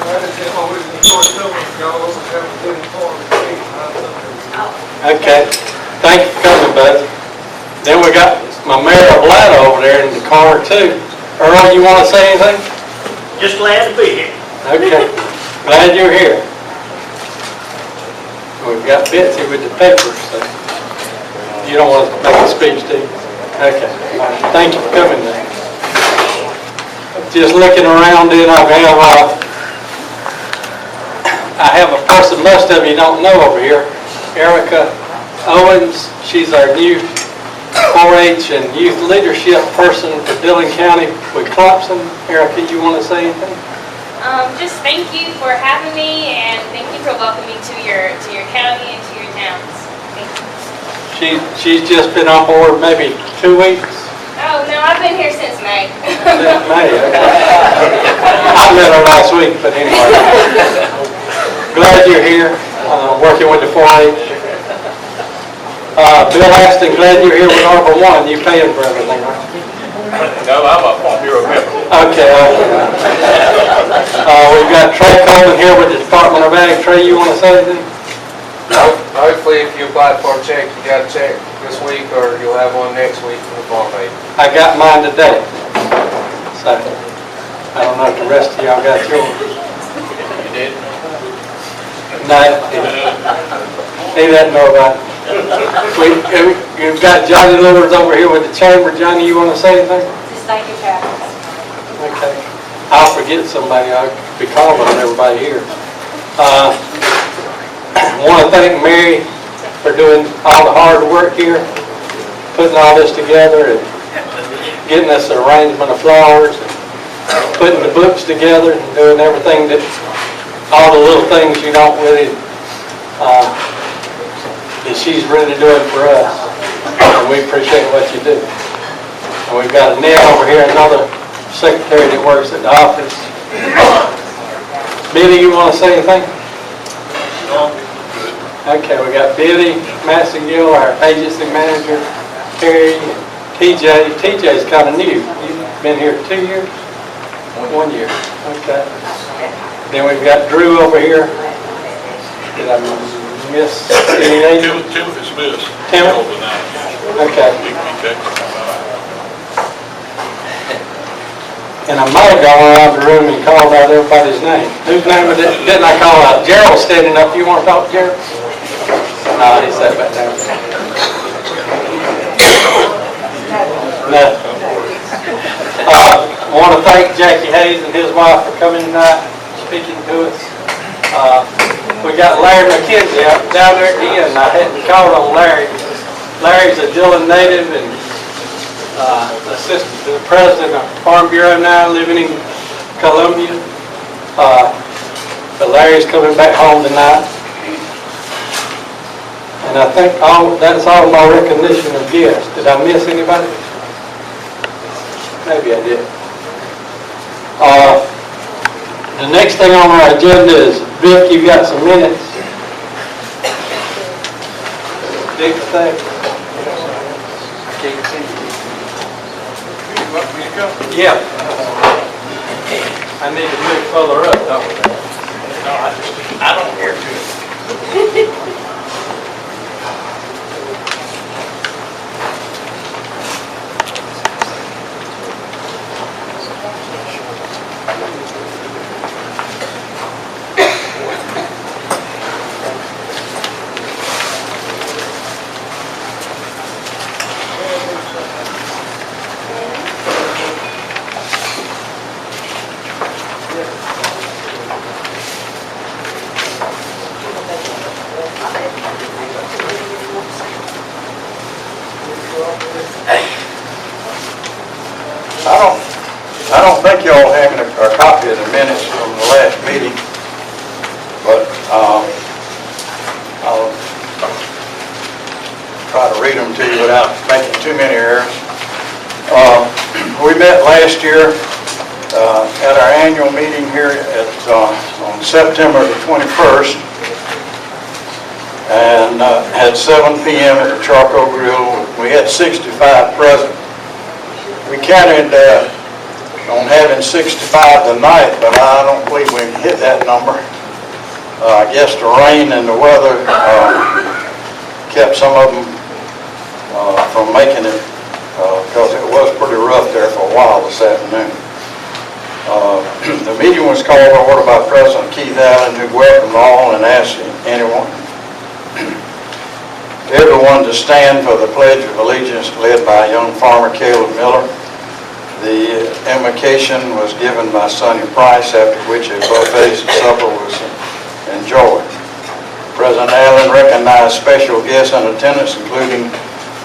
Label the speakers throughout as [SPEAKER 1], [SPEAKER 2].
[SPEAKER 1] Okay. Thank you for coming, bud. Then we got my Mayor Blatta over there in the car too. Earl, you want to say anything?
[SPEAKER 2] Just glad to be here.
[SPEAKER 1] Okay. Glad you're here. We've got Betsy with the papers, so you don't want to make a speech, do you? Okay. Thank you for coming then. Just looking around, then I have a person most of you don't know over here, Erica Owens. She's our new 4-H and youth leadership person for Dillon County with Clemson. Erica, you want to say anything?
[SPEAKER 3] Just thank you for having me, and thank you for welcoming me to your county and to your towns. Thank you.
[SPEAKER 1] She's just been on board maybe 2 weeks.
[SPEAKER 3] Oh no, I've been here since May.
[SPEAKER 1] Since May. I met her last week, but anyway. Glad you're here, working with the 4-H. Bill Aston, glad you're here with ARPA 1. You paying for everything, right?
[SPEAKER 4] No, I'm a Farm Bureau member.
[SPEAKER 1] Okay. We've got Trey Coleman here with the Department of Ag. Trey, you want to say anything?
[SPEAKER 5] Hopefully, if you applied for a check, you got a check this week, or you'll have one next week from the farm aid.
[SPEAKER 1] I got mine today. So, I don't know if the rest of y'all got yours.
[SPEAKER 4] You did?
[SPEAKER 1] No, he doesn't know about it. We've got Johnny Lillard over here with the chamber. Johnny, you want to say anything?
[SPEAKER 3] Just thank you, Travis.
[SPEAKER 1] Okay. I'll forget somebody. I'll be calling on everybody here. I want to thank Mary for doing all the hard work here, putting all this together and getting us an arrangement of flowers, and putting the books together and doing everything that, all the little things you don't really, that she's really doing for us. And we appreciate what you do. And we've got Annette over here, another secretary that works at the office. Billy, you want to say anything?
[SPEAKER 4] No.
[SPEAKER 1] Okay, we got Billy Massengill, our agency manager, Terry, TJ. TJ's kind of new. You've been here 2 years? 1 year. Okay. Then we've got Drew over here. Did I miss any name?
[SPEAKER 4] Timothy Smith.
[SPEAKER 1] Tim? Okay. And I might have gone around the room and called out everybody's name. Whose name didn't I call out? Gerald's standing up. You want to talk to Gerald? No, he sat back down. No. I want to thank Jackie Hayes and his wife for coming tonight, speaking to us. We got Larry McKenzie out down there at the end. I hadn't called on Larry. Larry's a Dillon native and assistant to the president of Farm Bureau now, living in Columbia. But Larry's coming back home tonight. And I think that's all my recognition of guests. Did I miss anybody? Maybe I did. The next thing on our agenda is, Vic, you've got some minutes. Big thing. Yeah. I need to move further up, don't we?
[SPEAKER 4] No, I don't care to.
[SPEAKER 6] I don't think you all have a copy of the minutes from the last meeting, but I'll try to read them to you without making too many errors. We met last year at our annual meeting here on September the 21st, and at 7 p.m. at the Charcoal Grill. We had 65 present. We counted on having 65 tonight, but I don't believe we can hit that number. I guess the rain and the weather kept some of them from making it, because it was pretty rough there for a while this afternoon. The meeting was called to order by President Keith Allen, who welcomed all and asked everyone to stand for the Pledge of Allegiance led by young farmer Caleb Miller. The invocation was given by Sonny Price, after which a buffet supper was enjoyed. President Allen recognized special guests in attendance, including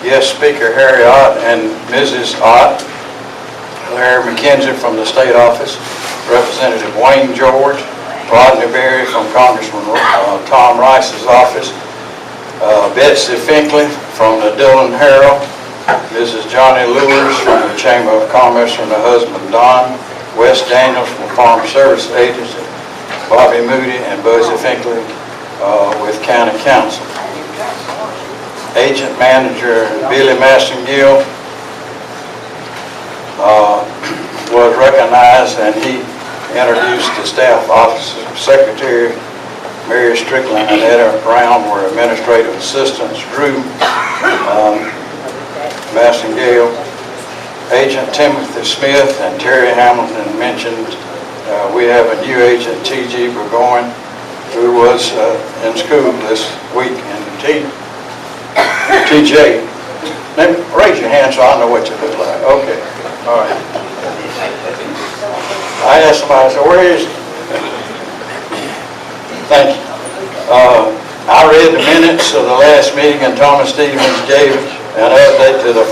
[SPEAKER 6] guest speaker Harry Ott and Mrs. Ott, Larry McKenzie from the state office, Representative Wayne George, Rodney Berry from Congressman Tom Rice's office, Betsy Finkley from the Dillon Herald, Mrs. Johnny Lewis from the Chamber of Commerce and her husband Don, Wes Daniels from Farm Service Agency, Bobby Moody and Buzzy Finkley with County Council. Agent Manager Billy Massengill was recognized, and he introduced the staff officers. Secretary Mary Strickland and Etta Brown were administrative assistants. Drew Massengill, Agent Timothy Smith and Terry Hamilton mentioned we have a new agent, T.G. Burgoyne, who was in school this week. And T.J., raise your hand so I know what you look like. Okay, all right. I asked somebody, I said, where is he? Thank you. I read the minutes of the last meeting, and Thomas Stevens gave an update to the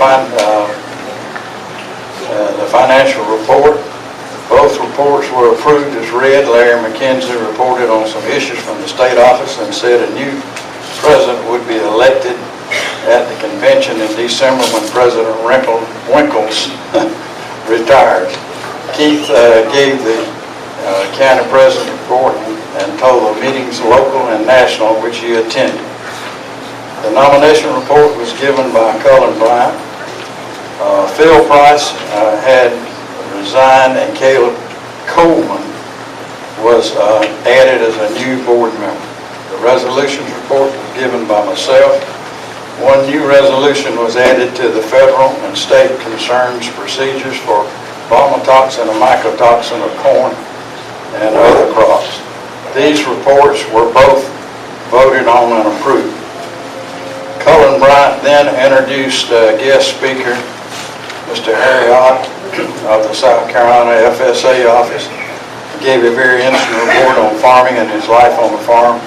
[SPEAKER 6] financial report. Both reports were approved as read. Larry McKenzie reported on some issues from the state office and said a new president would be elected at the convention in December when President Winkles retires. Keith gave the county president report and told the meetings local and national which he attended. The nomination report was given by Cullen Bryant. Phil Price had resigned, and Caleb Coleman was added as a new board member. The resolutions report was given by myself. One new resolution was added to the federal and state concerns procedures for vomitoxin and mycotoxin of corn and other crops. These reports were both voted on and approved. Cullen Bryant then introduced guest speaker, Mr. Harry Ott of the South Carolina FSA office. He gave a very interesting report on farming and his life on the farm.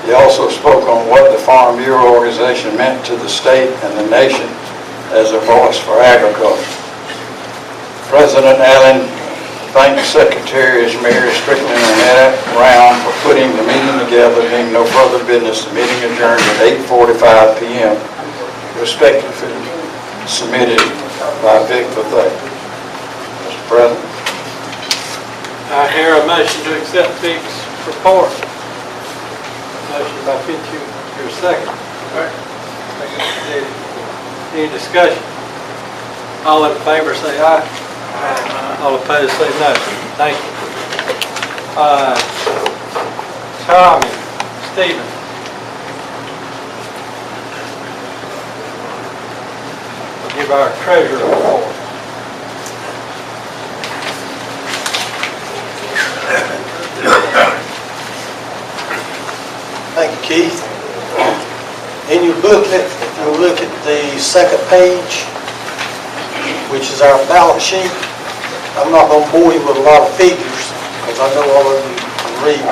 [SPEAKER 6] He also spoke on what the Farm Bureau organization meant to the state and the nation as a voice for agriculture. President Allen thanked Secretaries Mary Strickland and Etta Brown for putting the meeting together. Being no further business, the meeting adjourned at 8:45 p.m. respectively submitted by Vic Bethea. Mr. President.
[SPEAKER 1] I hear a motion to accept Vic's report. Motion by Fitch, your second. Any discussion? All in favor say aye. All opposed say no. Thank you. Tommy, Stephen. We'll give our treasurer report.
[SPEAKER 7] Thank you, Keith. In your booklet, if you look at the second page, which is our balance sheet, I'm not going to bore you with a lot of figures because I know all of you can read.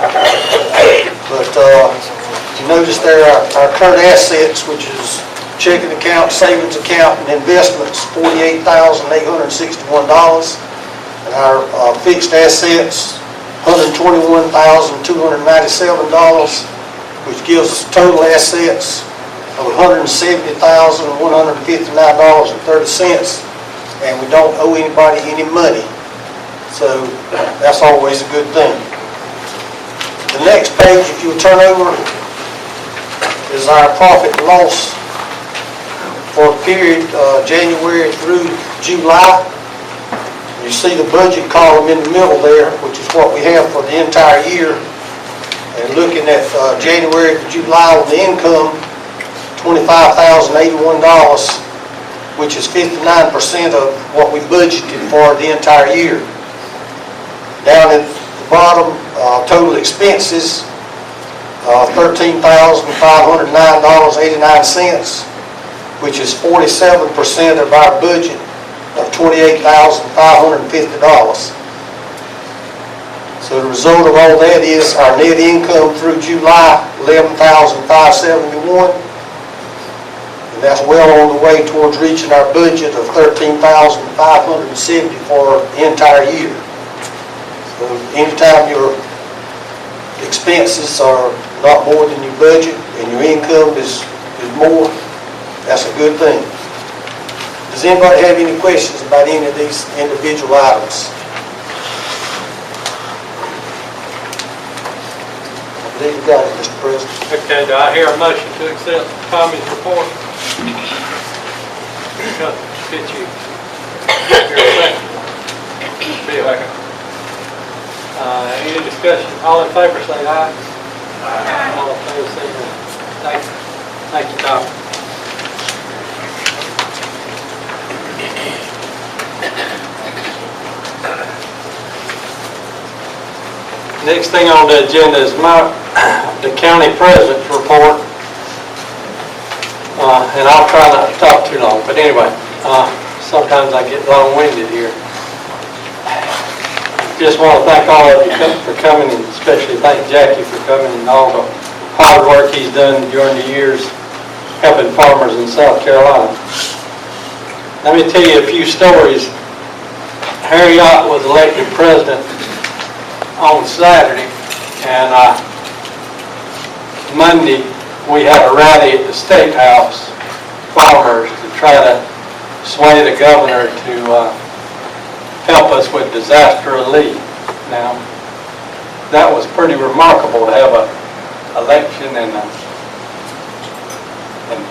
[SPEAKER 7] But you notice there our current assets, which is checking account, savings account, and investments, $48,861. And our fixed assets, $121,297, which gives us total assets of $170,159.30. And we don't owe anybody any money. So that's always a good thing. The next page, if you'll turn over, is our profit and loss for a period January through July. You see the budget column in the middle there, which is what we have for the entire year. And looking at January to July on the income, $25,081, which is 59% of what we budgeted for the entire year. Down at the bottom, total expenses, $13,509.89, which is 47% of our budget of $28,550. So the result of all that is our net income through July, $11,571. And that's well on the way towards reaching our budget of $13,570 for the entire year. So anytime your expenses are not more than your budget and your income is more, that's a good thing. Does anybody have any questions about any of these individual items? I believe you got it, Mr. President.
[SPEAKER 1] Okay, do I hear a motion to accept Tommy's report? Get you. Here a second. Bill. Any discussion? All in favor say aye. Aye. All in favor say no. Thank you. Thank you, Tom. Next thing on the agenda is the county president's report. And I'll try not to talk too long, but anyway, sometimes I get long-winded here. Just want to thank all of you for coming, and especially thank Jackie for coming and all the hard work he's done during the years helping farmers in South Carolina. Let me tell you a few stories. Harry Ott was elected president on Saturday, and Monday we had a rally at the State House, farmers, to try to sway the governor to help us with disaster relief. Now, that was pretty remarkable to have an election and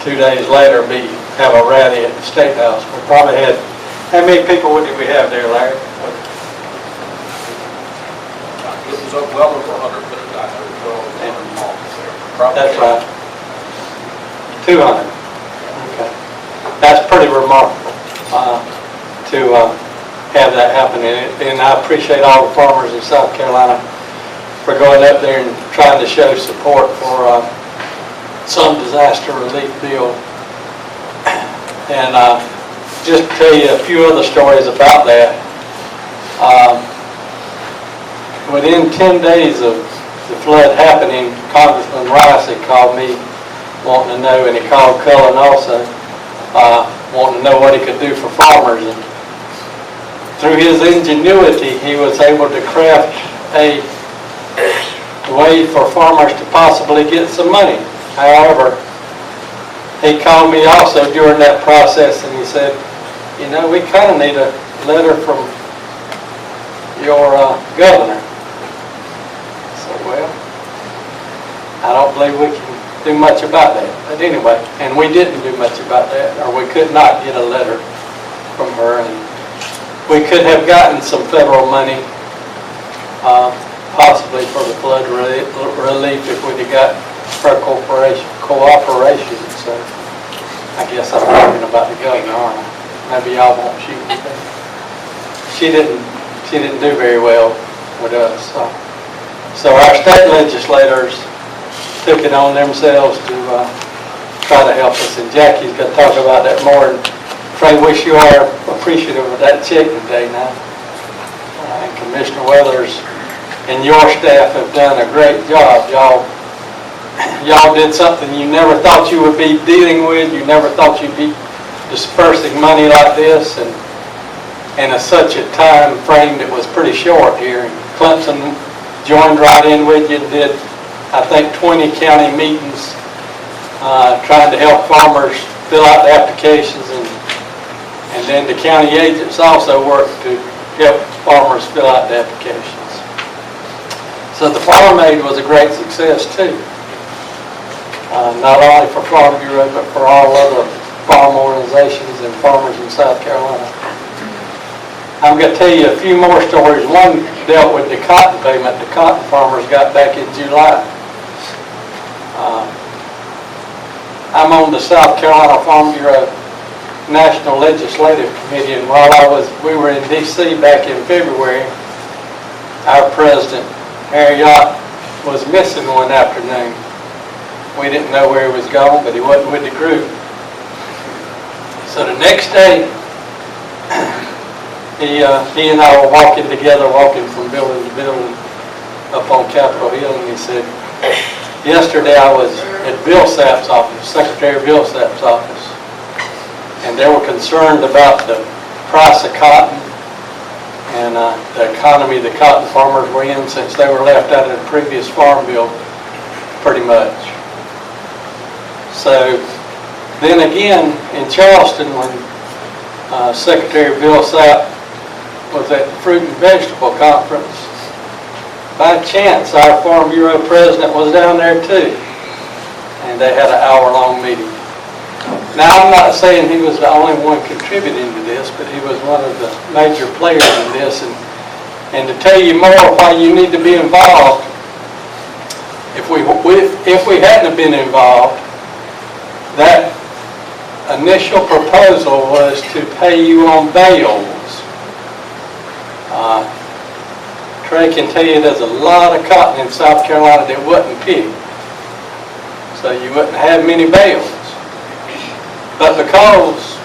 [SPEAKER 1] 2 days later have a rally at the State House. We probably had, how many people did we have there, Larry?
[SPEAKER 4] It was well over 100, but I know 1,200 homes there. Probably.
[SPEAKER 1] That's right. 200. Okay. That's pretty remarkable to have that happen. And I appreciate all the farmers in South Carolina for going up there and trying to show support for some disaster relief bill. And just to tell you a few other stories about that. Within 10 days of the flood happening, Congressman Rice had called me wanting to know, and he called Cullen also, wanting to know what he could do for farmers. And through his ingenuity, he was able to craft a way for farmers to possibly get some money. However, he called me also during that process and he said, you know, we kind of need a letter from your governor. So, well, I don't believe we can do much about that. But anyway, and we didn't do much about that, or we could not get a letter from her. And we could have gotten some federal money, possibly for the flood relief if we'd have got her cooperation. So I guess I'm talking about the governor, aren't I? Maybe y'all won't shoot me. She didn't do very well with us. So our state legislators took it on themselves to try to help us. And Jackie's going to talk about that more. And Trey, wish you are appreciative of that check today now. And Commissioner Weathers and your staff have done a great job. Y'all did something you never thought you would be dealing with. You never thought you'd be dispersing money like this, and in such a time frame that was pretty short here. And Clemson joined right in with you and did, I think, 20 county meetings trying to help farmers fill out the applications, and then the county agents also worked to help farmers fill out the applications. So the Farm Aid was a great success too. Not only for Farm Bureau, but for all other farm organizations and farmers in South Carolina. I'm going to tell you a few more stories. One dealt with the cotton payment the cotton farmers got back in July. I'm on the South Carolina Farm Bureau National Legislative Committee, and while we were in D.C. back in February, our president, Harry Yacht, was missing one afternoon. We didn't know where he was going, but he wasn't with the group. So the next day, he and I were walking from building to building up on Capitol Hill, and he said, yesterday I was at Bill Sapp's office, Secretary Bill Sapp's office, and they were concerned about the price of cotton and the economy the cotton farmers were in since they were left out of the previous farm bill pretty much. So then again in Charleston when Secretary Bill Sapp was at the Fruit and Vegetable Conference, by chance our Farm Bureau president was down there too, and they had an hour-long meeting. Now, I'm not saying he was the only one contributing to this, but he was one of the major players in this. And to tell you more why you need to be involved, if we hadn't been involved, that initial proposal was to pay you on bales. Trey can tell you there's a lot of cotton in South Carolina that wasn't picked, so you wouldn't have many bales. But because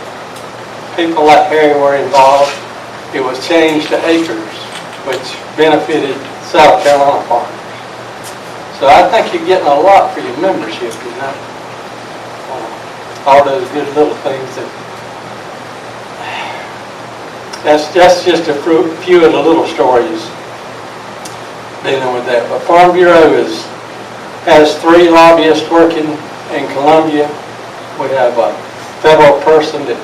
[SPEAKER 1] people like Harry were involved, it was changed to acres, which benefited South Carolina farmers. So I think you're getting a lot for your membership, you know. All those good little things that's just a few of the little stories dealing with that. But Farm Bureau has 3 lobbyists working in Columbia. We have a federal person that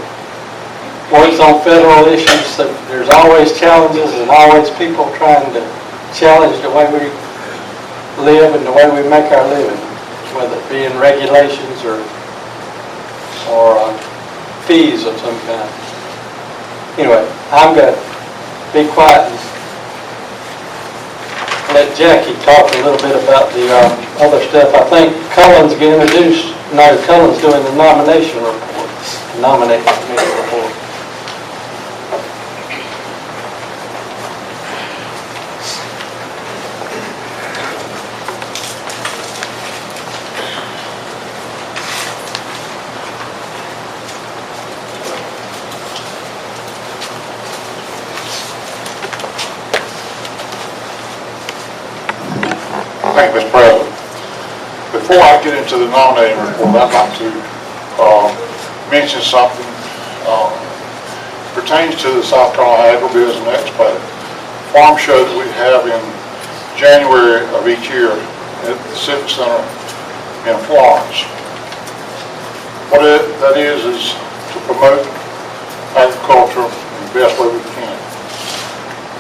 [SPEAKER 1] works on federal issues, so there's always challenges and always people trying to challenge the way we live and the way we make our living, whether it be in regulations or fees of some kind. Anyway, I'm going to be quiet and let Jackie talk a little bit about the other stuff. I think Cullen's going to introduce, no, Cullen's doing the nomination report, nominating committee report.
[SPEAKER 8] Thank you, Mr. President. Before I get into the nominating report, I'd like to mention something pertains to the South Carolina Agribusiness Expo farm show that we have in January of each year at the Civic Center in Florence. What that is to promote agriculture in the best way we can.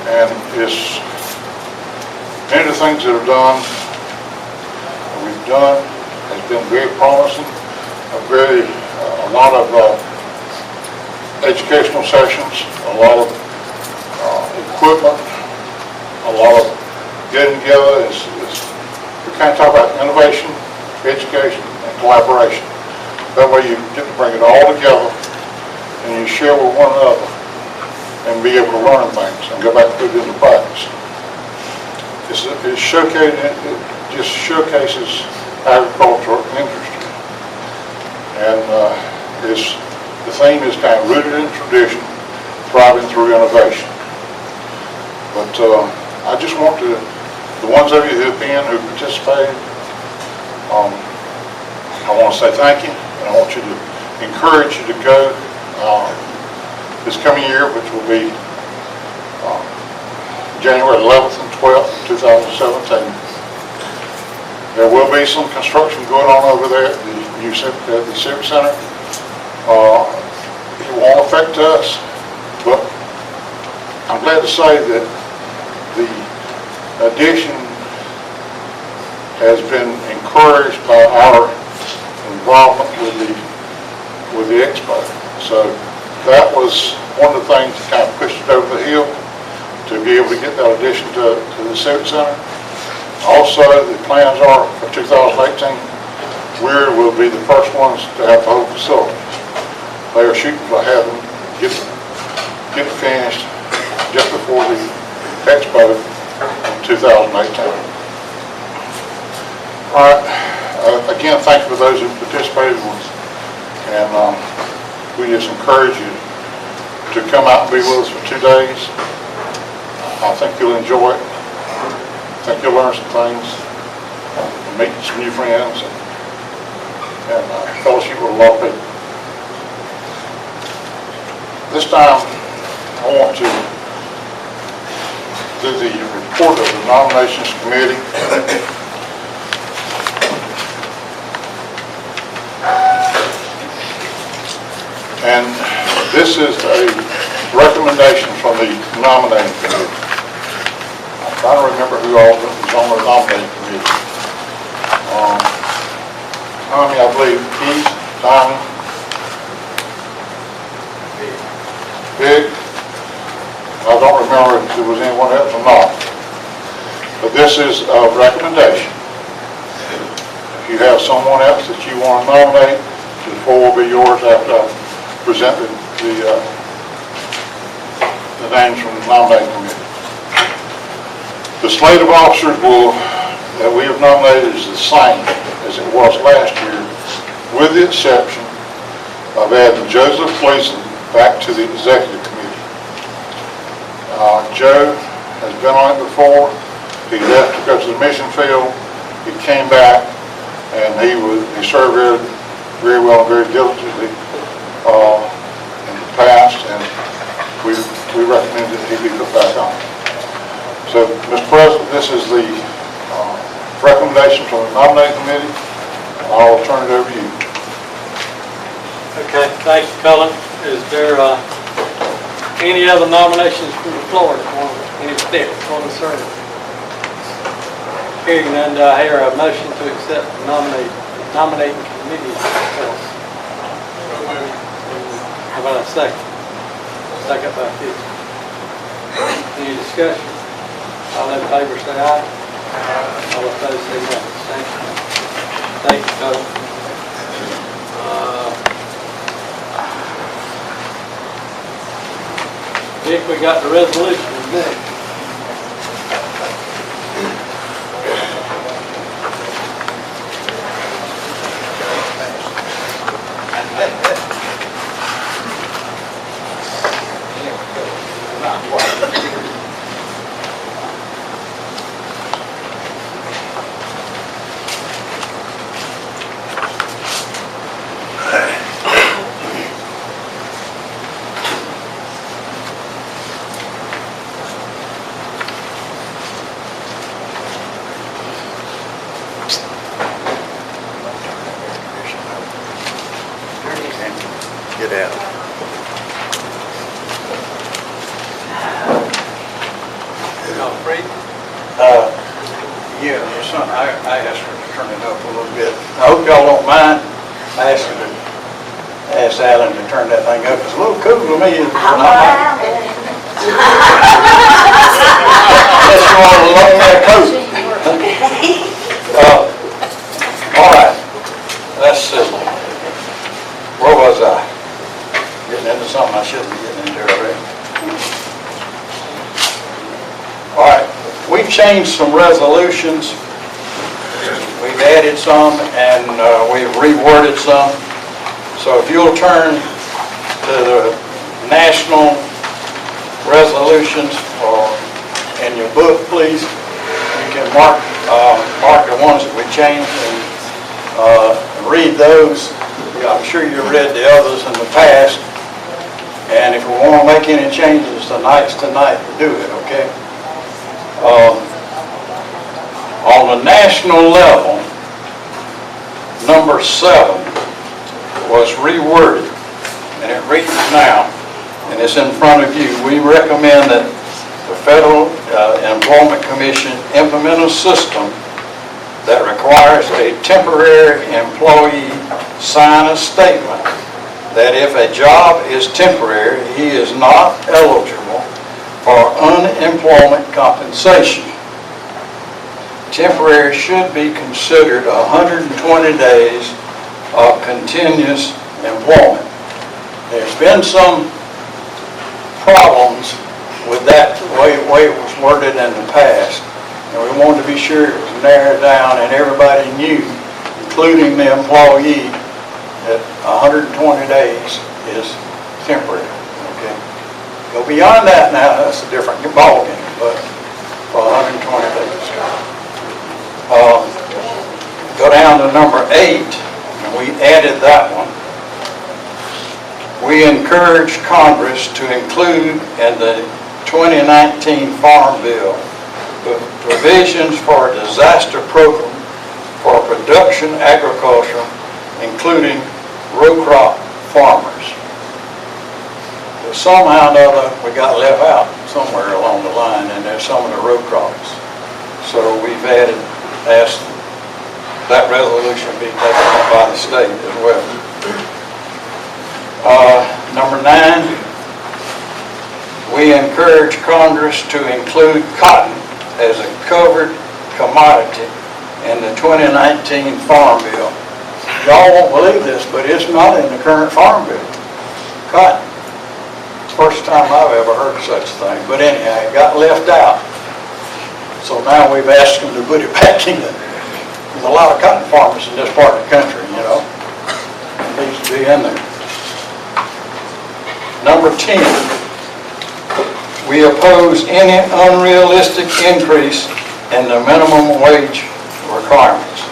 [SPEAKER 8] And it's many of the things that are done has been very promising. A lot of educational sessions, a lot of equipment, a lot of getting together. We kind of talk about innovation, education, and collaboration. That way you get to bring it all together and you share with one another and be able to learn things and go back and put it into practice. It just showcases agricultural industry, and the theme is kind of rooted in tradition, thriving through innovation. But I just want the ones of you who participated, I want to say thank you, and I want you to encourage you to go this coming year, which will be January 11th and 12th, 2017. There will be some construction going on over there at the new the Civic Center. It won't affect us, but I'm glad to say that the addition has been encouraged by our involvement with the expo. So that was one of the things that kind of pushed it over the hill to be able to get that addition to the Civic Center. Also, the plans are for 2018, Weir will be the first ones to have the whole facility. They are shooting for having get it finished just before the expo in 2018. All right. Again, thank you for those who participated, and we just encourage you to come out and be with us for 2 days. I think you'll enjoy it. I think you'll learn some things, meet some new friends, and fellowship with a lot of people. This time, I want to do the report of the nominations committee. And this is a recommendation from the nominating committee. I'm trying to remember who all was on the nominating committee. Tommy, I believe, Keith, Tommy, Big. I don't remember if there was anyone else or not. But this is a recommendation. If you have someone else that you want to nominate, the floor will be yours after I present the names from the nominating committee. The slate of officers that we have nominated is the same as it was last year, with the exception of adding Joseph Gleason back to the executive committee. Joe has been on it before. He left to go to the mission field. He came back, and he served very well and very diligently in the past, and we recommend that he be put back on. So, Mr. President, this is the recommendation from the nominating committee. I'll turn it over to you.
[SPEAKER 9] Okay, thank you, Cullen. Is there any other nominations from the floor? Any particular on the service? Hearing none, do I hear a motion to accept the nominating committee report? How about a second? Second by Keith. Any discussion? All in favor say aye. All opposed say no. Thank you. Thank you, Cullen. Dick, we got the resolution next.
[SPEAKER 6] Get out. Yeah, your son, I asked her to turn it up a little bit. I hope y'all don't mind. I asked Alan to turn that thing up. It's a little cool to me. Unless you want to loan that coat. All right. Let's see. Where was I? Getting into something I shouldn't be getting into already. All right. We've changed some resolutions. We've added some and we've reworded some. So if you'll turn to the national resolutions in your book, please, you can mark the ones that we changed and read those. I'm sure you've read the others in the past. And if we want to make any changes, tonight's tonight to do it, okay? On the national level, number 7 was reworded, and it reads now, and it's in front of you. We recommend that the Federal Employment Commission implement a system that requires a temporary employee sign a statement that if a job is temporary, he is not eligible for unemployment compensation. Temporary should be considered 120 days of continuous employment. There's been some problems with that way it was worded in the past, and we wanted to be sure it was narrowed down and everybody knew, including the employee, that 120 days is temporary. Okay. Go beyond that now, that's a different ballgame, but for 120 days. Go down to number 8, and we added that one. We encourage Congress to include in the 2019 Farm Bill provisions for a disaster program for production agriculture, including row crop farmers. But somehow or another, we got left out somewhere along the line, and there's some of the row crops. So we've asked that resolution be taken up by the state as well. Number 9, we encourage Congress to include cotton as a covered commodity in the 2019 Farm Bill. Y'all won't believe this, but it's not in the current Farm Bill. Cotton. It's the first time I've ever heard of such a thing. But anyhow, it got left out. So now we've asked them to put it back in. There's a lot of cotton farmers in this part of the country, you know. It needs to be in there. Number 10, we oppose any unrealistic increase in the minimum wage requirements.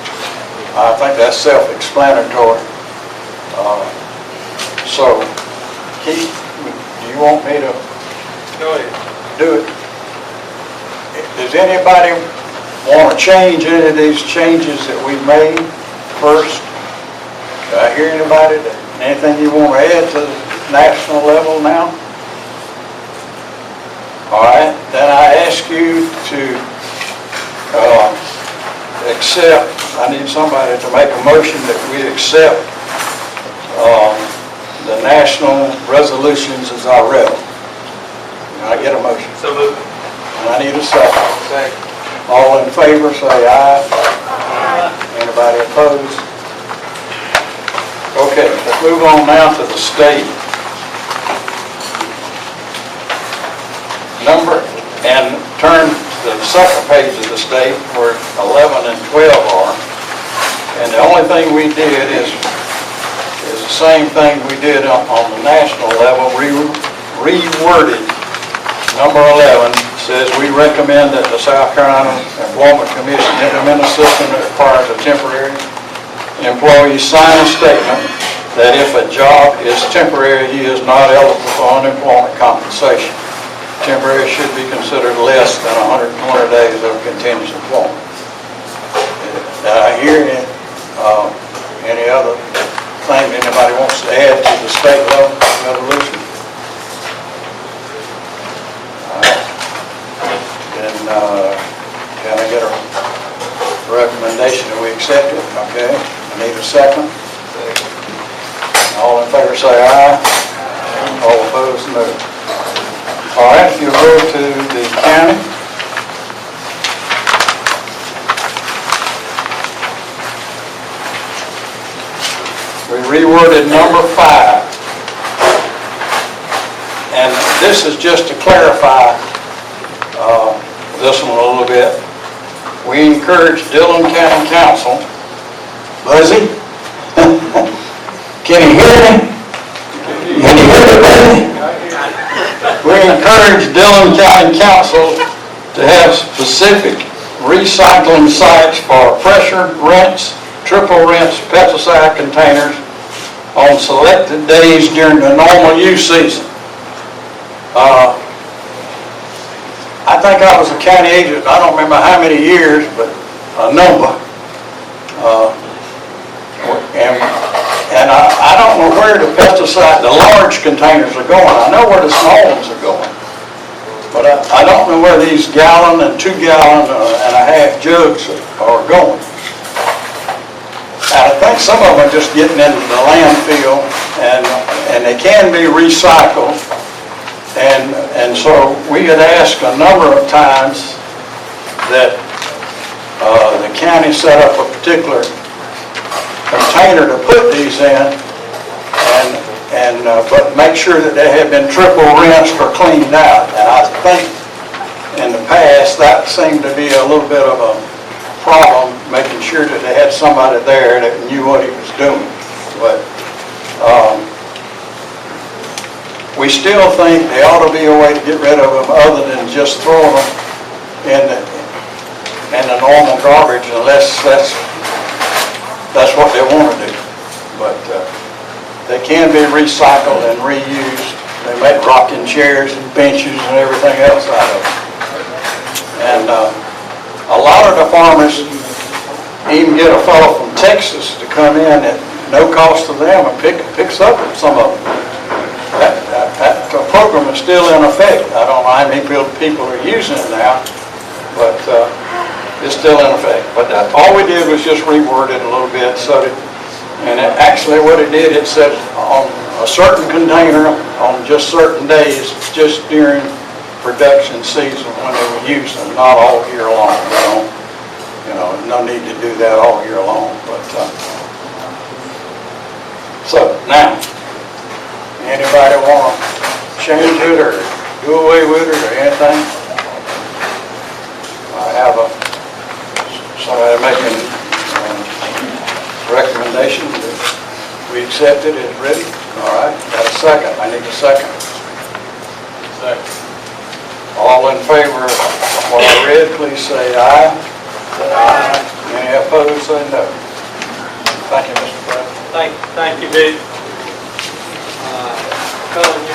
[SPEAKER 6] I think that's self-explanatory. So, Keith, do you want me to do it? Does anybody want to change any of these changes that we've made first? Do I hear anybody? Anything you want to add to the national level now? All right, then I ask you to accept, I need somebody to make a motion that we accept the national resolutions as I read them. Can I get a motion?
[SPEAKER 2] So moved.
[SPEAKER 6] And I need a second.
[SPEAKER 5] Second.
[SPEAKER 6] All in favor, say aye. Anybody opposed? Okay, let's move on now to the state. And turn to the second page of the state where 11 and 12 are. And the only thing we did is the same thing we did on the national level. We reworded number 11. Says we recommend that the South Carolina Employment Commission implement a system that requires a temporary employee sign a statement that if a job is temporary, he is not eligible for unemployment compensation. Temporary should be considered less than 120 days of continuous employment. Did I hear any other thing anybody wants to add to the state level resolution? All right. Then can I get a recommendation that we accept it? Okay. I need a second. All in favor say aye. All opposed, no. All right, if you go to the county. We reworded number 5. And this is just to clarify this one a little bit. We encourage Dillon County Council. Buzzy? Can you hear me? Can you hear me, Buzzy? We encourage Dillon County Council to have specific recycling sites for pressure rinse, triple rinse pesticide containers on selected days during the normal use season. I think I was a county agent, I don't remember how many years, but a number. And I don't know where the pesticide, the large containers are going. I know where the small ones are going. But I don't know where these gallon and 2 gallon and a half jugs are going. And I think some of them are just getting into the landfill and they can be recycled. And so we had asked a number of times that the county set up a particular container to put these in, but make sure that they had been triple rinsed or cleaned out. And I think in the past, that seemed to be a little bit of a problem, making sure that they had somebody there that knew what he was doing. But we still think there ought to be a way to get rid of them other than just throwing them in the normal garbage, unless that's what they want to do. But they can be recycled and reused. They make rocking chairs and benches and everything else out of them. And a lot of the farmers even get a fellow from Texas to come in at no cost to them and picks up some of them. That program is still in effect. I don't know how many people are using it now, but it's still in effect. But all we did was just reword it a little bit, actually what it did, it said on a certain container on just certain days, just during production season when they were used them, not all year long. No need to do that all year long. But so now, anybody want to change it or do away with it or anything? I have somebody making a recommendation that we accept it as written. All right, got a second. I need a second. Second. All in favor of what I read, please say aye. Aye. Any opposed, say no. Thank you, Mr. President.
[SPEAKER 9] Thank you, Dick. Colin, you.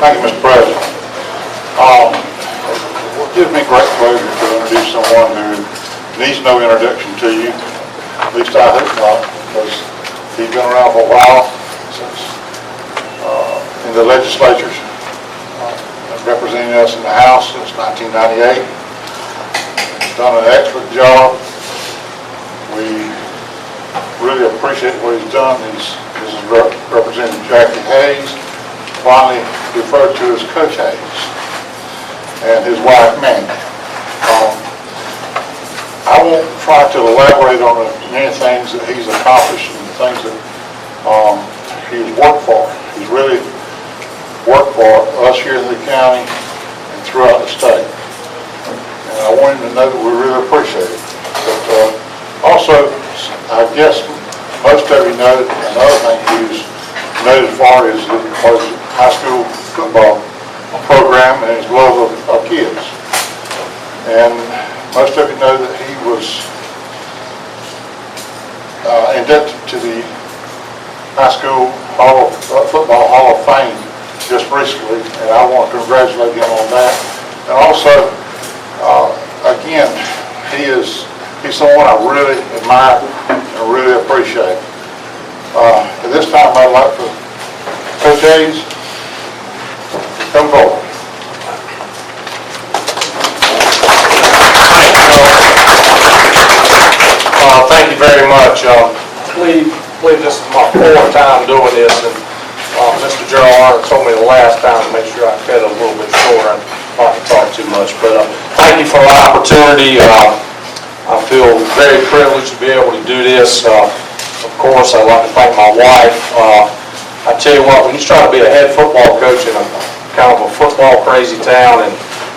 [SPEAKER 8] Thank you, Mr. President. It gives me great pleasure to introduce someone who needs no introduction to you. At least I hope not, because he's been around for a while, since in the legislatures, representing us in the House since 1998. He's done an excellent job. We really appreciate what he's done. This is Representative Jackie Hayes, finally referred to as Coach Hayes, and his wife Mandy. I won't try to elaborate on the many things that he's accomplished and the things that he's worked for. He's really worked for us here in the county and throughout the state. And I want him to know that we really appreciate it. But also, I guess most of you know, another thing he's noted for is the high school football program and his love of kids. And most of you know that he was inducted to the high school football Hall of Fame just recently, and I want to congratulate him on that. And also, again, he's someone I really admire and really appreciate. At this time, I'd like for Coach Hayes to come forward.
[SPEAKER 5] Thank you very much. I believe this is my fourth time doing this, and Mr. Gerald Arnott told me the last time to make sure I cut it a little bit shorter. I not to talk too much, but thank you for the opportunity. I feel very privileged to be able to do this. Of course, I'd like to thank my wife. I tell you what, when you try to be a head football coach in a kind of a football crazy town and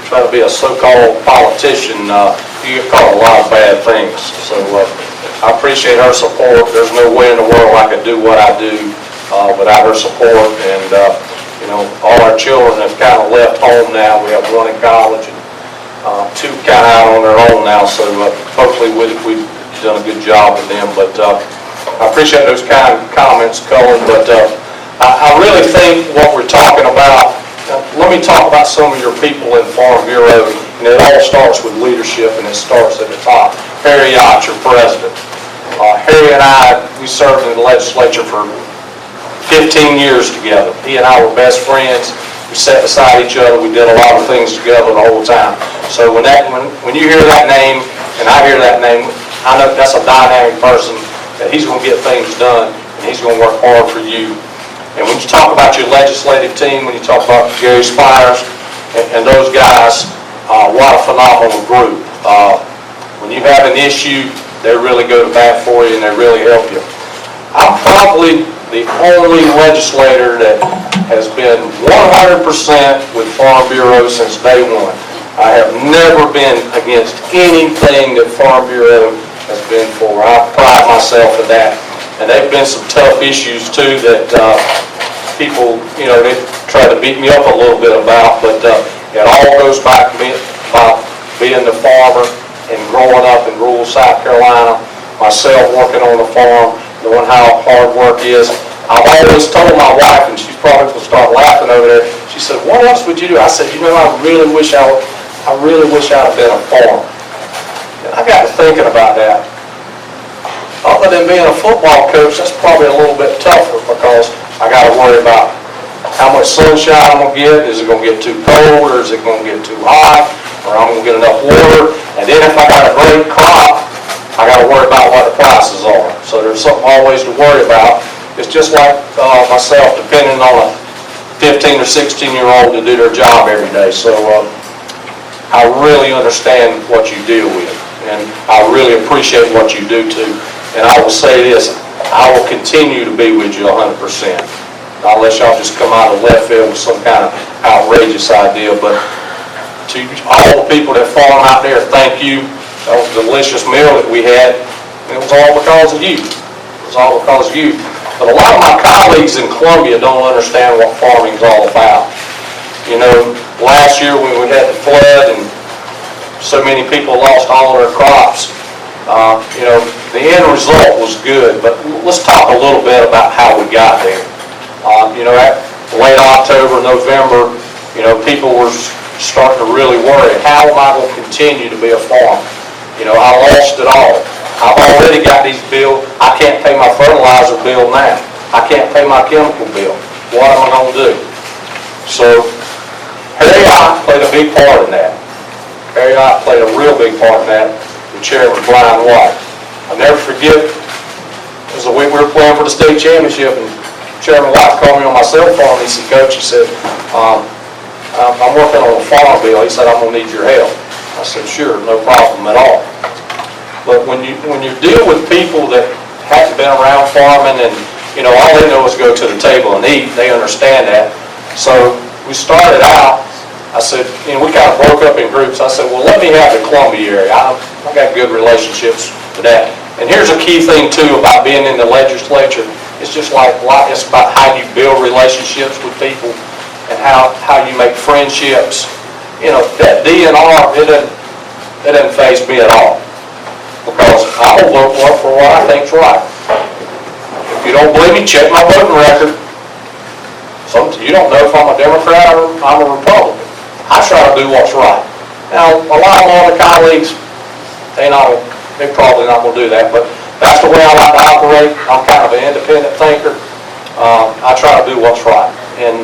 [SPEAKER 5] try to be a so-called politician, you get called a lot of bad things. So I appreciate her support. There's no way in the world I could do what I do without her support. And all our children have kind of left home now. We have one in college and two kind of out on their own now. So hopefully we've done a good job with them. But I appreciate those kind of comments, Cullen. But I really think what we're talking about, let me talk about some of your people in Farm Bureau And it all starts with leadership, and it starts at the top. Harry Ott, your president. Harry and I, we served in the legislature for 15 years together. He and I were best friends. We sat beside each other. We did a lot of things together the whole time. So when you hear that name, and I hear that name, I know that's a dynamic person, that he's going to get things done, and he's going to work hard for you. And when you talk about your legislative team, when you talk about Gary Spires and those guys, what a phenomenal group. When you have an issue, they really go to bat for you and they really help you. I'm probably the only legislator that has been 100% with Farm Bureau since day one. I have never been against anything that Farm Bureau has been for. I pride myself in that. And there have been some tough issues too that people, they try to beat me up a little bit about, but it all goes back to being the farmer and growing up in rural South Carolina, myself working on the farm, knowing how hard work is. I've always told my wife, and she's probably going to start laughing over there, she said, what else would you do? I said, I really wish I'd have been a farmer. And I got to thinking about that. Other than being a football coach, that's probably a little bit tougher because I got to worry about how much sunshine I'm going to get. Is it going to get too cold, or is it going to get too hot, or I'm going to get enough water? And then if I got a great crop, I got to worry about what the prices are. So there's something always to worry about. It's just like myself, depending on a 15 or 16-year-old to do their job every day. So I really understand what you deal with, and I really appreciate what you do too. And I will say this, I will continue to be with you 100%. Unless y'all just come out of left field with some kind of outrageous idea. But to all the people that farm out there, thank you. That was a delicious meal that we had. It was all because of you. It was all because of you. But a lot of my colleagues in Columbia don't understand what farming is all about. Last year when we had the flood and so many people lost all their crops, the end result was good. But let's talk a little bit about how we got there. At late October, November, people were starting to really worry. How am I going to continue to be a farmer? I lost it all. I've already got these bills. I can't pay my fertilizer bill now. I can't pay my chemical bill. What am I going to do? So Harry Ott played a big part in that. Harry Ott played a real big part in that with Chairman Brian White. I'll never forget, it was the week we were playing for the state championship, and Chairman White called me on my cell phone. He said, Coach, he said, I'm working on a farm bill. He said, I'm going to need your help. I said, sure, no problem at all. But when you deal with people that haven't been around farming and, all they know is go to the table and eat, they understand that. So we started out, I said, we kind of broke up in groups. I said, well, let me have the Columbia area. I got good relationships with that. And here's a key thing, too, about being in the legislature. It's just it's about how you build relationships with people and how you make friendships. That DNR, it doesn't faze me at all. Because I will vote for what I think's right. If you don't believe me, check my voting record. You don't know if I'm a Democrat or I'm a Republican. I try to do what's right. Now, a lot of my other colleagues, they're probably not going to do that, but that's the way I like to operate. I'm kind of an independent thinker. I try to do what's right. And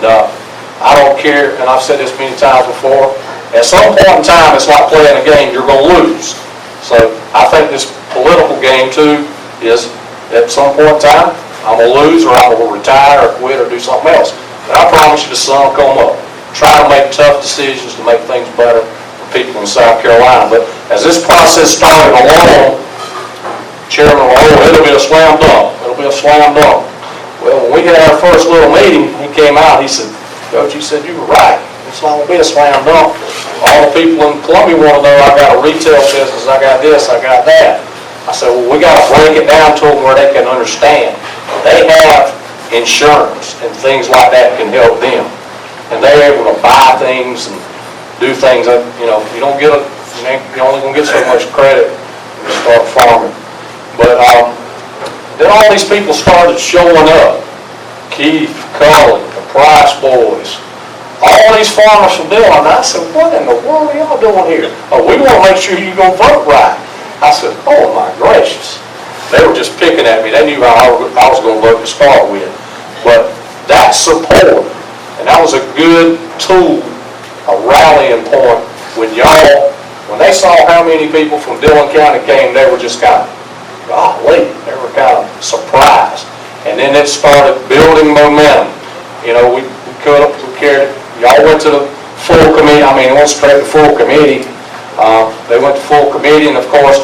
[SPEAKER 5] I don't care, and I've said this many times before, at some point in time, it's like playing a game, you're going to lose. So I think this political game, too, is at some point in time, I'm going to lose, or I'm going to retire, or quit, or do something else. But I promise you the sun will come up. Try to make tough decisions to make things better for people in South Carolina. But as this process started along, Chairman, it'll be a slam dunk. It'll be a slam dunk. Well, when we had our first little meeting, he came out, he said, Coach, you said you were right. It's not going to be a slam dunk. All the people in Columbia want to know, I got a retail business, I got this, I got that. I said, well, we got to break it down to them where they can understand. They have insurance and things like that can help them. And they're able to buy things and do things that, you don't get you're only going to get so much credit when you start farming. But then all these people started showing up. Keith, Cullen, the Price boys, all of these farmers from Dillon. And I said, what in the world are y'all doing here? Oh, we want to make sure you're going to vote right. I said, oh my gracious. They were just picking at me. They knew how I was going to vote to start with. But that support, and that was a good tool, a rallying point when they saw how many people from Dillon County came, they were just kind of, golly, they were kind of surprised. And then it started building momentum. You know, we carried, y'all went to the full committee, it went straight to full committee. They went to full committee, and of course,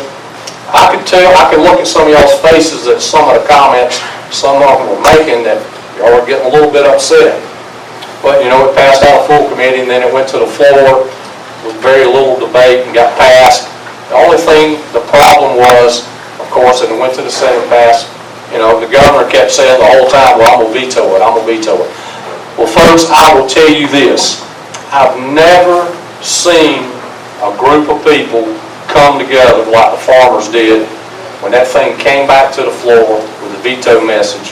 [SPEAKER 5] I could look at some of y'all's faces at some of the comments some of them were making that y'all were getting a little bit upset. But, it passed out of full committee, and then it went to the floor with very little debate and got passed. The only thing, the problem was, of course, and it went to the Senate pass, the governor kept saying the whole time, well, I'm going to veto it, I'm going to veto it. Well, folks, I will tell you this. I've never seen a group of people come together like the farmers did when that thing came back to the floor with the veto message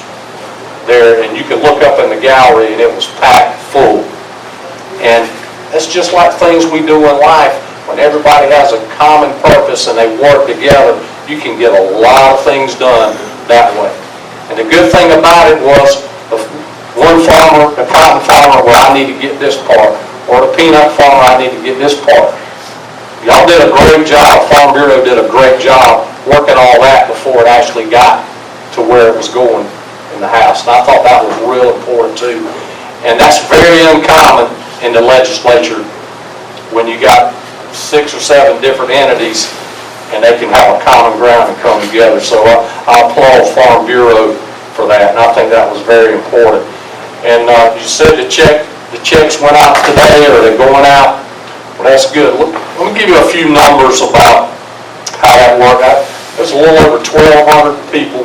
[SPEAKER 5] there, and you could look up in the gallery and it was packed full. And it's just like things we do in life. When everybody has a common purpose and they work together, you can get a lot of things done that way. And the good thing about it was the one farmer, the cotton farmer, well, I need to get this part, or the peanut farmer, I need to get this part. Y'all did a great job, Farm Bureau did a great job working all that before it actually got to where it was going in the House. And I thought that was real important too. And that's very uncommon in the legislature when you got 6 or 7 different entities and they can have a common ground and come together. So I applaud Farm Bureau for that, and I think that was very important. And you said the checks went out today, or they're going out. Well, that's good. Let me give you a few numbers about how that worked. There's a little over 1,200 people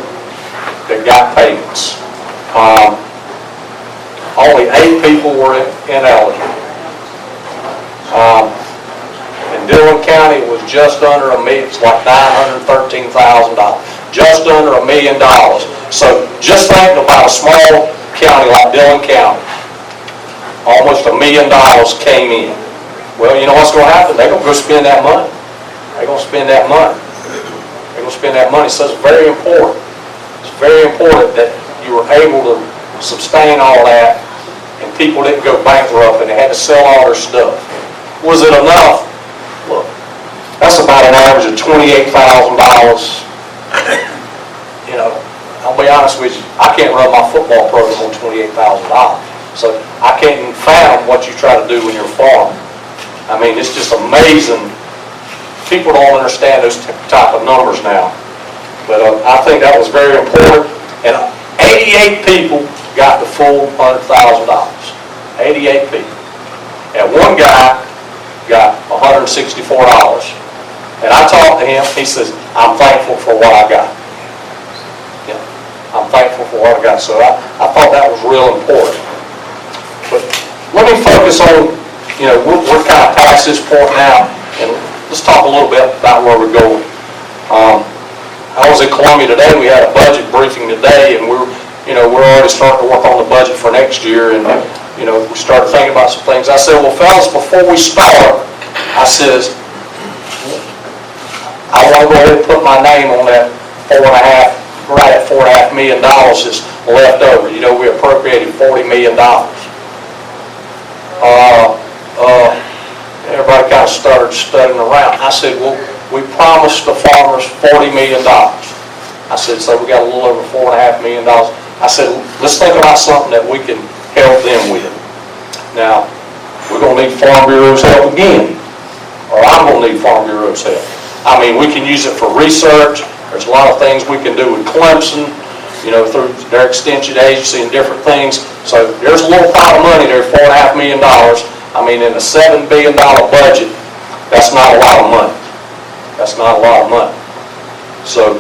[SPEAKER 5] that got payments. Only 8 people were ineligible. In Dillon County, it was just under $1 million. It's like $913,000. Just under $1 million. So just think about a small county like Dillon County. Almost $1 million came in. Well, you know what's going to happen? They're going to go spend that money. They're going to spend that money. They're going to spend that money. So it's very important. It's very important that you were able to sustain all that and people didn't go bankrupt and they had to sell all their stuff. Was it enough? Look, that's about an average of $28,000. I'll be honest with you, I can't run my football program on $28,000. So I can't even fathom what you try to do when you're farming. It's just amazing. People don't understand those type of numbers now. But I think that was very important. And 88 people got the full $100,000. 88 people. And one guy got $164. And I talked to him, he says, I'm thankful for what I got. I'm thankful for what I got. So I thought that was real important. But let me focus on, we're kind of past this point now, and let's talk a little bit about where we're going. I was in Columbia today, we had a budget briefing today, and we're already starting to work on the budget for next year, and we started thinking about some things. I said, well, fellas, before we start, I says, I want to go ahead and put my name on that $4.5 million that's left over. We appropriated $40 million. Everybody kind of started studying around. I said, well, we promised the farmers $40 million. I said, so we got a little over $4.5 million. I said, let's think about something that we can help them with. Now, we're going to need Farm Bureau's help again, or I'm going to need Farm Bureau's help. We can use it for research. There's a lot of things we can do with Clemson, through their extension agency and different things. So there's a little pot of money there, $4.5 million. In a $7 billion budget, that's not a lot of money. That's not a lot of money. So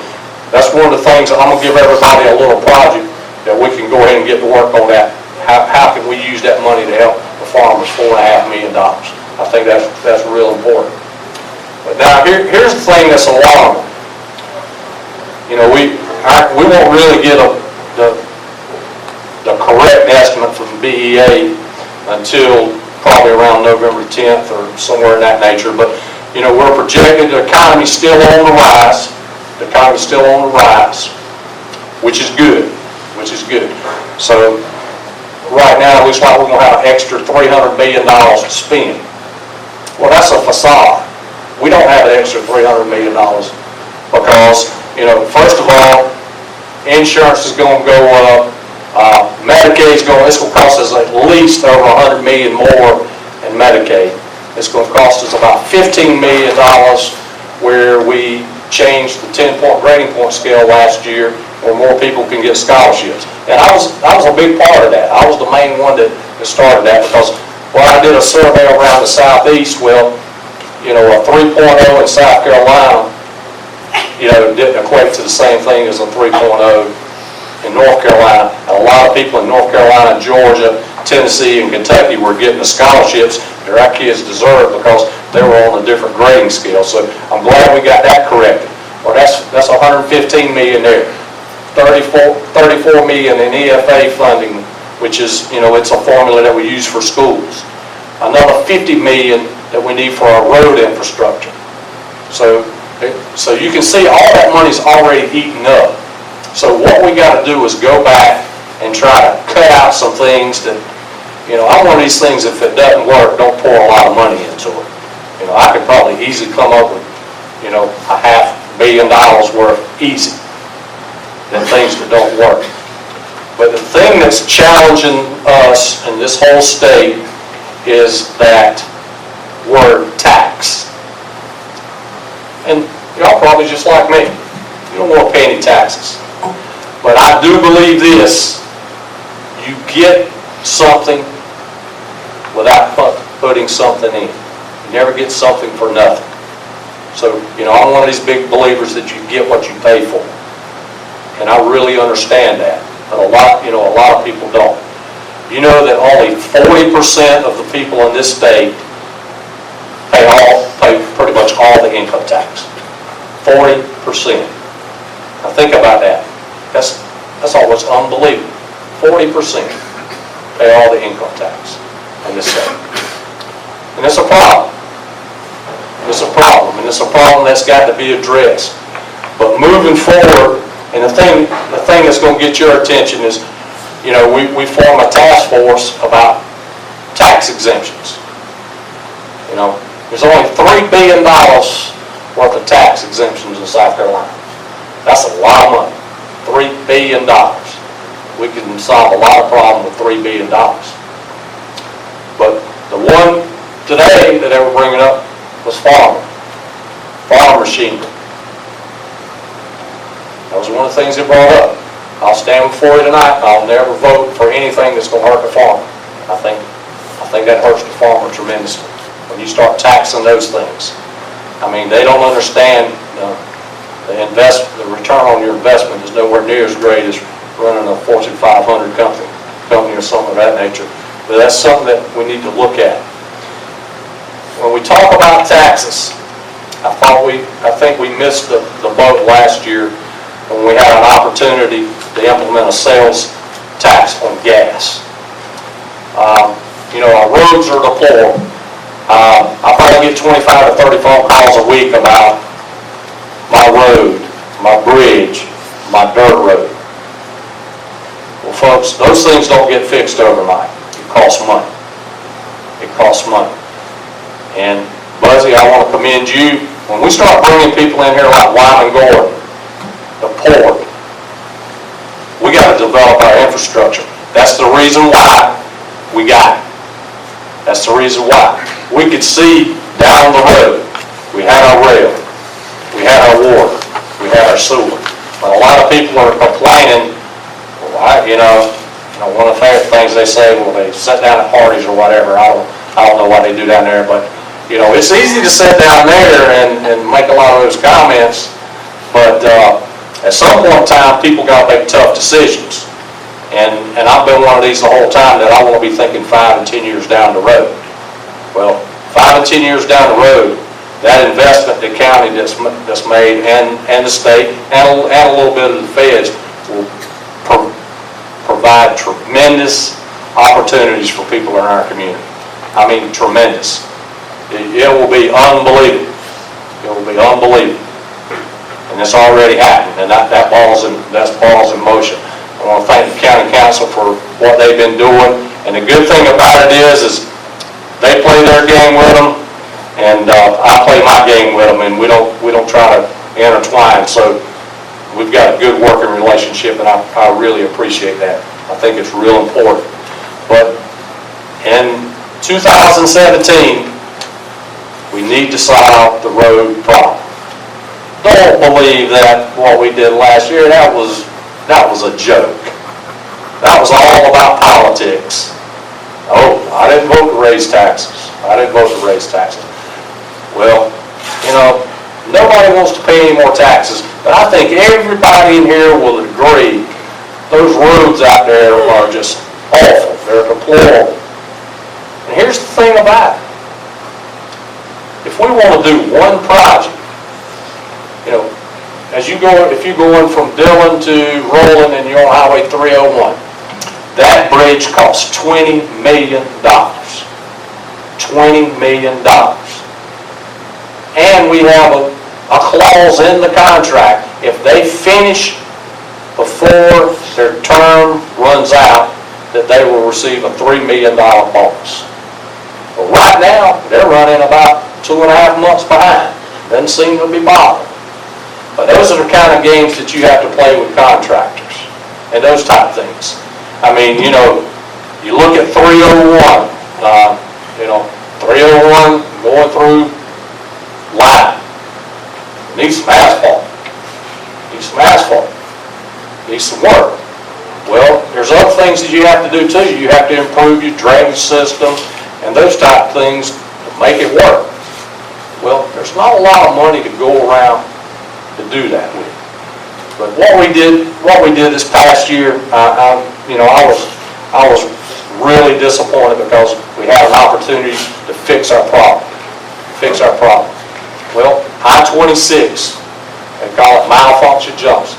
[SPEAKER 5] that's one of the things that I'm going to give everybody a little project that we can go ahead and get to work on that. How can we use that money to help the farmers, $4.5 million? I think that's real important. But now here's the thing that's alarming. We won't really get the correct estimate from BEA until probably around November 10th or somewhere in that nature. But, we're projected the economy's still on the rise. The economy's still on the rise, which is good, So right now, it looks like we're going to have an extra $300 million to spend. Well, that's a facade. We don't have an extra $300 million because, first of all, insurance is going to go up. Medicaid's it's going to cost us at least over $100 million more in Medicaid. It's going to cost us about $15 million where we changed the 10-point rating point scale last year where more people can get scholarships. And I was a big part of that. I was the main one that started that because when I did a survey around the Southeast, well, a 3.0 in South Carolina, didn't equate to the same thing as a 3.0 in North Carolina. And a lot of people in North Carolina, Georgia, Tennessee, and Kentucky were getting the scholarships that our kids deserved because they were on a different grading scale. So I'm glad we got that corrected. Well, that's $115 million there. 34 million in EFA funding, which is, it's a formula that we use for schools. Another 50 million that we need for our road infrastructure. So you can see all that money's already eaten up. So what we got to do is go back and try to cut out some things that, I'm one of these things, if it doesn't work, don't pour a lot of money into it. I could probably easily come up with, $500 million worth easy than things that don't work. But the thing that's challenging us in this whole state is that word tax. And y'all probably just like me. You don't want to pay any taxes. But I do believe this. You get something without putting something in. You never get something for nothing. So, I'm one of these big believers that you get what you pay for. And I really understand that. But a lot of people don't. You know that only 40% of the people in this state pay pretty much all the income tax. 40%. Now think about that. That's almost unbelievable. 40% pay all the income tax in this state. And it's a problem. It's a problem. And it's a problem that's got to be addressed. But moving forward, and the thing that's going to get your attention is, we form a task force about tax exemptions. There's only $3 billion worth of tax exemptions in South Carolina. That's a lot of money. $3 billion. We can solve a lot of problems with $3 billion. But the one today that they were bringing up was farm machinery. That was one of the things they brought up. I'll stand before you tonight. I'll never vote for anything that's going to hurt the farmer. I think that hurts the farmer tremendously when you start taxing those things. They don't understand the return on your investment is nowhere near as great as running a Fortune 500 company or something of that nature. But that's something that we need to look at. When we talk about taxes, I think we missed the boat last year when we had an opportunity to implement a sales tax on gas. Our roads are deplorable. I probably get 25 to 30 phone calls a week about my road, my bridge, my dirt road. Well, folks, those things don't get fixed overnight. It costs money. It costs money. And Buzzy, I want to commend you. When we start bringing people in here like Wyman Gordon, the port, we got to develop our infrastructure. That's the reason why we got it. That's the reason why. We could see down the road. We had our rail. We had our water. We had our sewer. But a lot of people are complaining, one of the favorite things they say, well, they sit down at parties or whatever. I don't know what they do down there, but it's easy to sit down there and make a lot of those comments, but at some point in time, people got to make tough decisions. And I've been one of these the whole time that I want to be thinking 5 and 10 years down the road. Well, 5 and 10 years down the road, that investment the county that's made and the state and a little bit of the feds will provide tremendous opportunities for people in our community. I mean, tremendous. It will be unbelievable. It will be unbelievable. And it's already happened, and that's ball's in motion. I want to thank the county council for what they've been doing, and the good thing about it is they play their game with them, and I play my game with them, and we don't try to intertwine. So we've got a good working relationship, and I really appreciate that. I think it's real important. But in 2017, we need to solve the road problem. Don't believe that what we did last year, that was a joke. That was all about politics. Oh, I didn't vote to raise taxes. I didn't vote to raise taxes. Well, you know, nobody wants to pay any more taxes, but I think everybody in here will agree those roads out there are just awful. They're deplorable. And here's the thing about it. If we want to do one project, you know, if you're going from Dillon to Roland and you're on Highway 301, that bridge costs $20 million. $20 million. And we have a clause in the contract, if they finish before their term runs out, that they will receive a $3 million bonus. But right now, they're running about 2.5 months behind. Doesn't seem to be bothered. But those are the kind of games that you have to play with contractors and those type of things. I mean, you know, you look at 301, 301 going through line. Needs some asphalt. Needs some asphalt. Needs some work. Well, there's other things that you have to do too. You have to improve your drainage system and those type of things to make it work. Well, there's not a lot of money to go around to do that with. But what we did this past year, I was really disappointed because we had an opportunity to fix our problem. Well, I-26, they call it malfunction Johnson.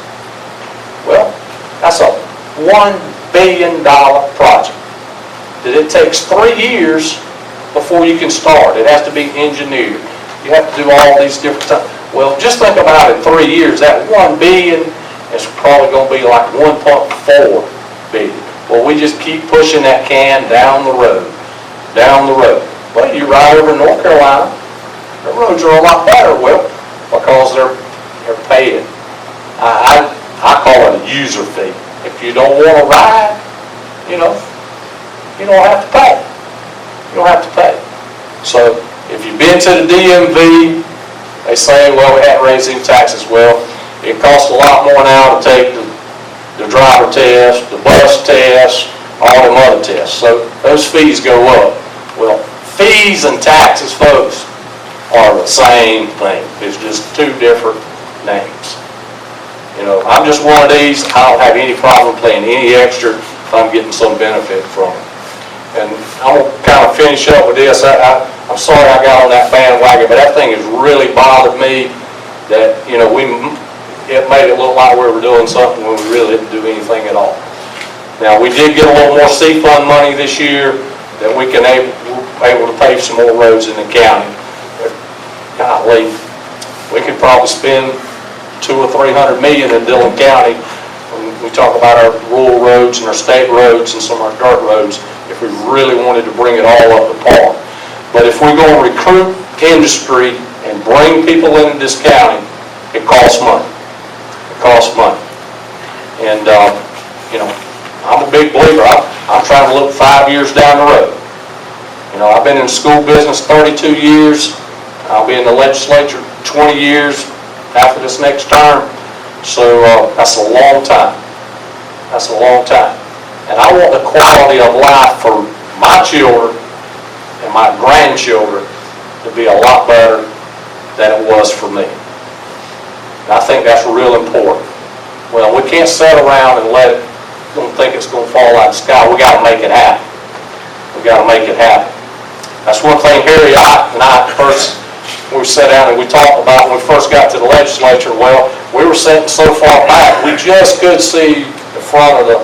[SPEAKER 5] Well, that's a $1 billion project. That it takes 3 years before you can start. It has to be engineered. You have to do all these different things. Well, just think about it, 3 years, that $1 billion is probably going to be like $1.4 billion. Well, we just keep pushing that can down the road. Well, you ride over North Carolina, the roads are a lot better, well, because they're paying. I call it a user fee. If you don't want to ride, you don't have to pay. You don't have to pay. So, if you've been to the DMV, they say, well, we haven't raised any taxes. Well, it costs a lot more now to take the driver test, the bus test, all them other tests. So those fees go up. Well, fees and taxes, folks, are the same thing. It's just two different names. You know, I'm just one of these. I don't have any problem paying any extra if I'm getting some benefit from it. And I'm going to kind of finish up with this. I'm sorry I got on that bandwagon, but that thing has really bothered me that, you know, it made it look like we were doing something when we really didn't do anything at all. Now, we did get a little more C-Fund money this year that we can able to pave some more roads in the county. But, golly, we could probably spend $200 or $300 million in Dillon County when we talk about our rural roads and our state roads and some of our dirt roads if we really wanted to bring it all up to par. But if we're going to recruit industry and bring people into this county, it costs money. It costs money. And, you know, I'm a big believer. I'm trying to look 5 years down the road. You know, I've been in school business 32 years. I'll be in the legislature 20 years after this next term. So that's a long time. That's a long time. And I want the quality of life for my children and my grandchildren to be a lot better than it was for me. And I think that's real important. Well, we can't sit around and don't think it's going to fall out of the sky. We got to make it happen. We got to make it happen. That's one thing Harry and I first, we sat down and we talked about when we first got to the legislature. Well, we were sitting so far back, we just could see the front of the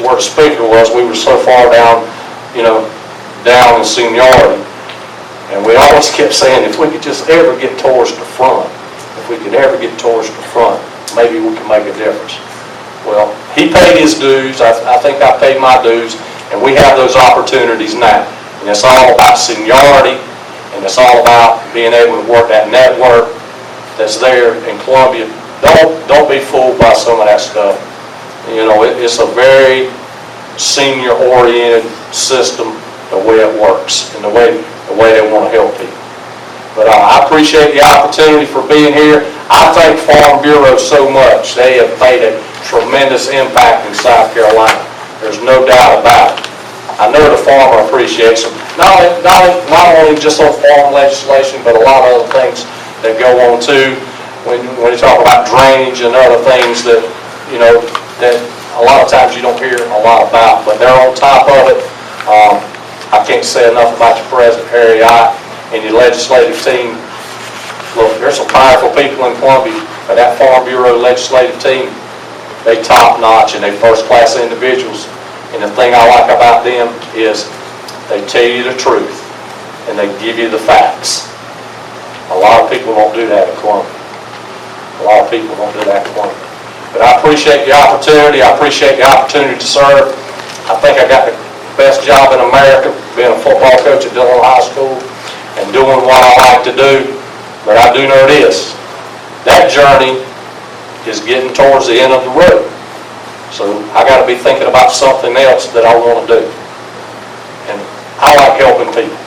[SPEAKER 5] where the speaker was. We were so far down, you know, down in seniority. And we always kept saying, if we could just ever get towards the front, if we could ever get towards the front, maybe we can make a difference. Well, he paid his dues, I think I paid my dues, and we have those opportunities now. And it's all about seniority, and it's all about being able to work that network that's there in Columbia. Don't be fooled by some of that stuff. You know, it's a very senior-oriented system, the way it works, and the way they want to help people. But I appreciate the opportunity for being here. I thank Farm Bureau so much. They have made a tremendous impact in South Carolina. There's no doubt about it. I know the farmer appreciates them. Not only just on farm legislation, but a lot of other things that go on too. When you talk about drainage and other things that, you know, that a lot of times you don't hear a lot about, but they're on top of it. I can't say enough about your President Harry Ott and your legislative team. Look, there's some powerful people in Columbia, but that Farm Bureau legislative team, they top notch and they first class individuals. And the thing I like about them is they tell you the truth and they give you the facts. A lot of people won't do that in Columbia. A lot of people won't do that in Columbia. But I appreciate the opportunity. I appreciate the opportunity to serve. I think I got the best job in America, being a football coach at Dillon High School and doing what I like to do. But I do know this, that journey is getting towards the end of the road. So I got to be thinking about something else that I want to do. And I like helping people.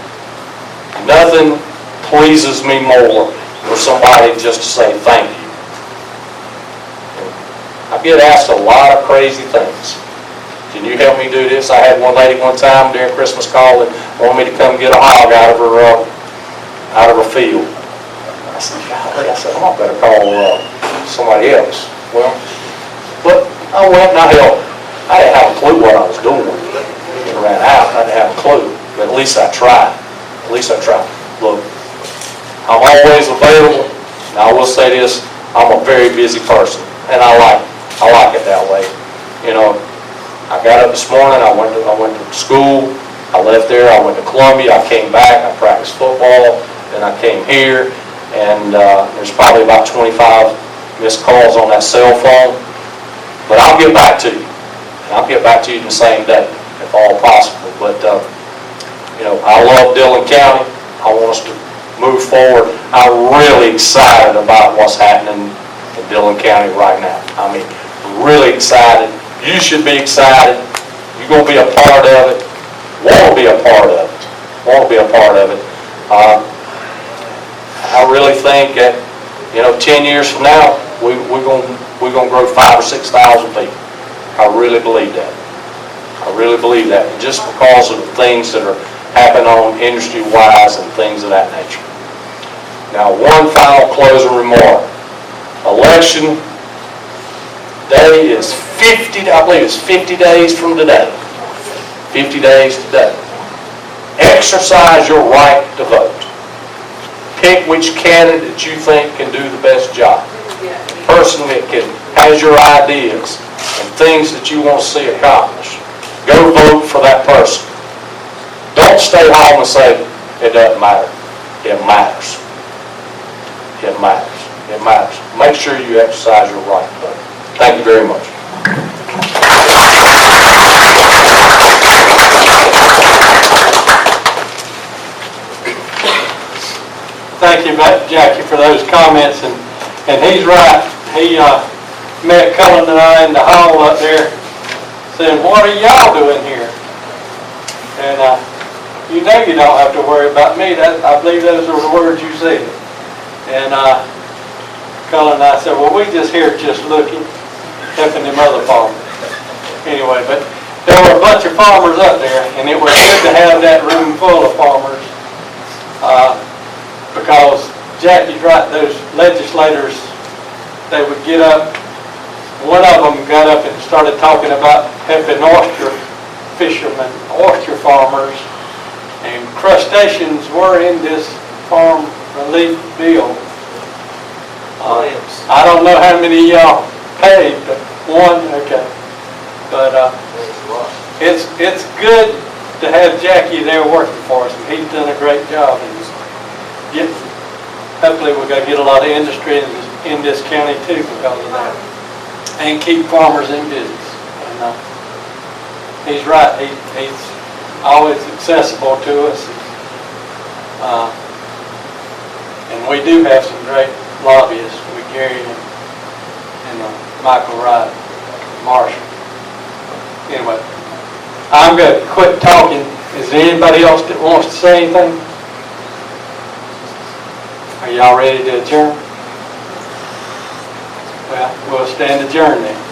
[SPEAKER 5] Nothing pleases me more for somebody just to say thank you. And I get asked a lot of crazy things. Can you help me do this? I had one lady one time during Christmas call that wanted me to come get a hog out of her field. I said, golly, I better call somebody else. Well, but I went and I helped. I didn't have a clue what I was doing. It ran out. I didn't have a clue. But at least I tried. At least I tried. Look, I'm always available. Now I will say this, I'm a very busy person. And I like it that way. You know, I got up this morning, I went to school, I left there, I went to Columbia, I came back, I practiced football, then I came here, and there's probably about 25 missed calls on that cell phone. But I'll get back to you. I'll get back to you in the same day, if all possible. But, you know, I love Dillon County. I want us to move forward. I'm really excited about what's happening in Dillon County right now. I mean, really excited. You should be excited. You're going to be a part of it. Want to be a part of it. Want to be a part of it. I really think that, you know, 10 years from now, we're going to grow 5,000 or 6,000 people. I really believe that. I really believe that. Just because of the things that are happening on industry-wise and things of that nature. Now, one final closing remark. Election day is 50, I believe it's 50 days from today. 50 days today. Exercise your right to vote. Pick which candidate you think can do the best job. Person that has your ideas and things that you want to see accomplished. Go vote for that person. Don't stay home and say, it doesn't matter. It matters. It matters. It matters. Make sure you exercise your right to vote. Thank you very much.
[SPEAKER 9] Thank you, Jackie, for those comments, and he's right. He met Cullen and I in the hall up there, saying, "What are y'all doing here?" And you know you don't have to worry about me. I believe those are the words you said. And Cullen and I said, "Well, we just here just looking, helping them other farmers." Anyway, but there were a bunch of farmers up there, and it was good to have that room full of farmers. Because Jackie's right, those legislators, they would get up. One of them got up and started talking about helping oyster fishermen, oyster farmers, and crustaceans were in this farm relief bill. I don't know how many of y'all paid, but one, okay. But it's good to have Jackie there working for us, and he's done a great job. And hopefully we're gonna get a lot of industry in this county too because of that. And keep farmers in business. And, he's right, he's always accessible to us. And we do have some great lobbyists with Gary and Michael Wright, Marshall. Anyway, I'm going to quit talking. Is there anybody else that wants to say anything? Are y'all ready to adjourn? Well, we'll stand adjourned then.